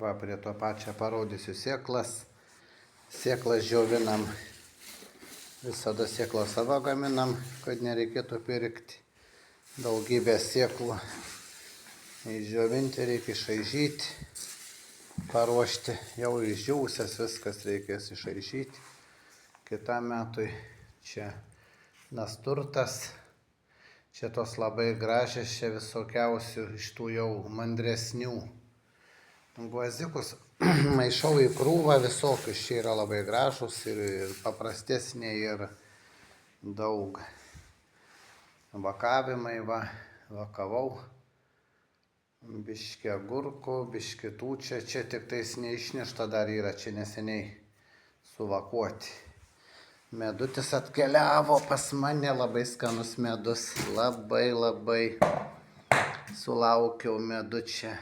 Va, prie to pačio parodysiu sėklas. Sėklas džiovinam. Visada sėklą savo gaminam, kad nereikėtų pirkti. Daugybę sėklų. Išdžiovinti reikia, išaižyti, paruošti. Jau išdžiūvusias viskas reikės išaižyti. Kitam metui čia nasturtas. Čia tos labai gražios, čia visokiausių iš tų jau mandresnių. Gvazikus maišau į krūvą visokius. Čia yra labai gražus ir paprastesnė ir daug. Vakavimai, vakavau. Biškį agurkų, biškį tų čia tik tais neišnešta dar yra, čia neseniai suvakuoti. Medutis atkeliavo pas mane, labai skanus medus, labai sulaukiau medučia.